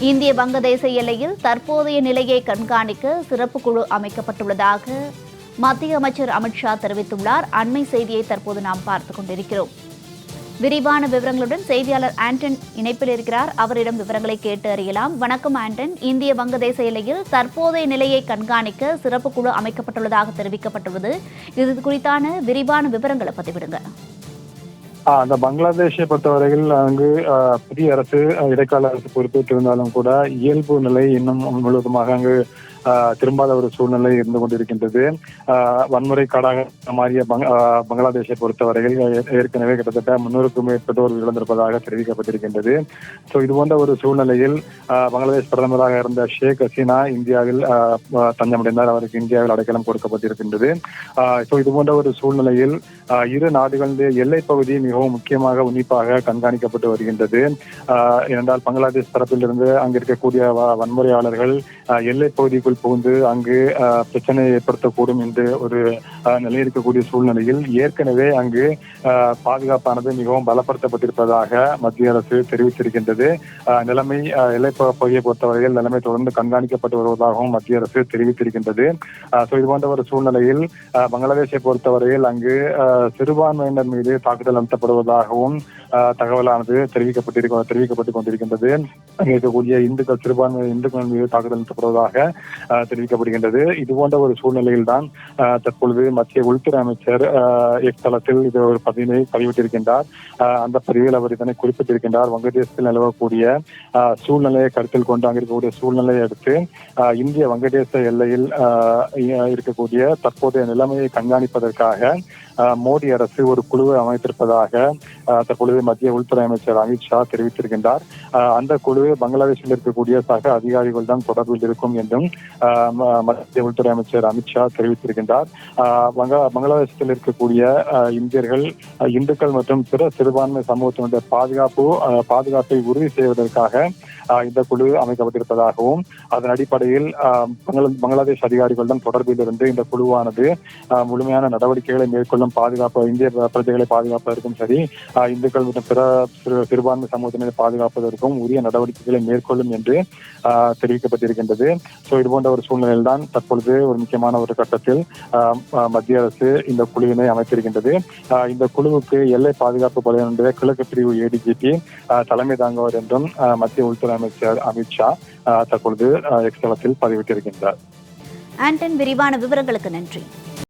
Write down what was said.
இந்திய வங்கதேச எல்லையில் தற்போதைய நிலையை கண்காணிக்க சிறப்பு குழு அமைக்கப்பட்டுள்ளதாக மத்திய அமைச்சர் அமித்ஷா தெரிவித்துள்ளார். அண்மை செய்தியை தற்போது நாம் பார்த்துக் கொண்டிருக்கிறோம். விரிவான விவரங்களுடன் செய்தியாளர் ஆண்டன் இணைப்பில் இருக்கிறார். அவரிடம் விவரங்களை கேட்டு அறியலாம். வணக்கம் ஆண்டன். இந்திய வங்கதேச எல்லையில் தற்போதைய நிலையை கண்காணிக்க சிறப்பு குழு அமைக்கப்பட்டுள்ளதாக தெரிவிக்கப்பட்டுள்ளது. இது குறித்தான விரிவான விவரங்களை பதிவிடுங்க. அந்த பங்களாதேஷை பொறுத்தவரையில் அங்கு புதிய அரசு இடைக்கால அரசு பொறுப்பேற்றிருந்தாலும் கூட இயல்பு நிலை இன்னும் முழுவதுமாக அங்கு திரும்பாத ஒரு சூழ்நிலை இருந்து கொண்டிருக்கின்றது. வன்முறை காடாக மாறிய பங்களாதேஷை பொறுத்தவரையில் ஏற்கனவே கிட்டத்தட்ட 300க்கும் மேற்பட்டோர் இழந்திருப்பதாக தெரிவிக்கப்பட்டிருக்கின்றது. இது போன்ற ஒரு சூழ்நிலையில் பங்களாதேஷ் பிரதமராக இருந்த ஷேக் ஹசீனா இந்தியாவில் தஞ்சமடைந்தார். அவருக்கு இந்தியாவில் அடைக்கலம் கொடுக்கப்பட்டிருக்கின்றது. இது போன்ற ஒரு சூழ்நிலையில் இரு நாடுகளுடைய எல்லைப் பகுதி மிகவும் முக்கியமாக உன்னிப்பாக கண்காணிக்கப்பட்டு வருகின்றது. ஏனென்றால் பங்களாதேஷ் தரப்பிலிருந்து அங்கு இருக்கக்கூடிய வன்முறையாளர்கள் எல்லைப் பகுதிக்குள் புகுந்து அங்கு பிரச்சனையை ஏற்படுத்தக்கூடும் என்று ஒரு நிலை இருக்கக்கூடிய சூழ்நிலையில் ஏற்கனவே அங்கு பாதுகாப்பானது மிகவும் பலப்படுத்தப்பட்டிருப்பதாக மத்திய அரசு தெரிவித்திருக்கின்றது. நிலைமை எல்லைப் பகுதியை பொறுத்தவரையில் நிலைமை தொடர்ந்து கண்காணிக்கப்பட்டு வருவதாகவும் மத்திய அரசு தெரிவித்திருக்கின்றது. இது போன்ற ஒரு சூழ்நிலையில் பங்களாதேஷை பொறுத்தவரையில் அங்கு சிறுபான்மையினர் மீது தாக்குதல் நடத்தப்படுவதாகவும் தகவலானது தெரிவிக்கப்பட்டுக் கொண்டிருக்கின்றது. அங்கே இருக்கக்கூடிய இந்துக்கள் மீது தாக்குதல் நடத்தப்படுவதாக தெரிவிக்கப்படுகின்றது. இது போன்ற ஒரு சூழ்நிலையில் தான் தற்பொழுது மத்திய உள்துறை அமைச்சர் எக்ஸ் தளத்தில் இது ஒரு பதிவிட்டிருக்கின்றார். அந்த பதிவில் அவர் இதனை குறிப்பிட்டிருக்கின்றார். வங்கதேசத்தில் நிலவக்கூடிய சூழ்நிலையை கருத்தில் கொண்டு அங்கு இருக்கக்கூடிய சூழ்நிலையை அடுத்து இந்திய வங்கதேச எல்லையில் இருக்கக்கூடிய தற்போதைய நிலைமையை கண்காணிப்பதற்காக மோடி அரசு ஒரு குழுவை அமைத்திருப்பதாக தற்பொழுது மத்திய உள்துறை அமைச்சர் அமித்ஷா தெரிவித்திருக்கின்றார். அந்த குழு பங்களாதேஷில் இருக்கக்கூடிய சக அதிகாரிகள் தான் தொடர்பில் இருக்கும் என்றும் மத்திய உள்துறை அமைச்சர் அமித்ஷா தெரிவித்திருக்கின்றார். பங்களாதேஷத்தில் இருக்கக்கூடிய இந்தியர்கள், இந்துக்கள் மற்றும் பிற சிறுபான்மை சமூகத்தினுடைய பாதுகாப்பை உறுதி செய்வதற்காக இந்த குழு அமைக்கப்பட்டிருப்பதாகவும் அதன் அடிப்படையில் பங்களாதேஷ் அதிகாரிகள் தான் தொடர்பில் இருந்து இந்த குழுவானது முழுமையான நடவடிக்கைகளை மேற்கொள்ளும் இந்திய பிரஜைகளை பாதுகாப்பதற்கும் சரி, இந்துக்கள் மற்றும் பிற சிறுபான்மை சமூகத்தினரை பாதுகாப்பதற்கும் உரிய நடவடிக்கைகளை மேற்கொள்ளும் என்று தெரிவிக்கப்பட்டிருக்கின்றது. இது போன்ற ஒரு சூழ்நிலையில் தான் தற்பொழுது ஒரு முக்கியமான ஒரு கட்டத்தில் மத்திய அரசு இந்த குழுவினை அமைத்திருக்கின்றது. இந்த குழுவுக்கு எல்லை பாதுகாப்பு படையினுடைய கிழக்கு பிரிவு ADGP தலைமை தாங்குவார் என்றும் மத்திய உள்துறை அமைச்சர் அமித்ஷா தற்பொழுது எக்ஸ் தளத்தில் பதிவிட்டிருக்கின்றார். ஆண்டன், விரிவான விவரங்களுக்கு நன்றி.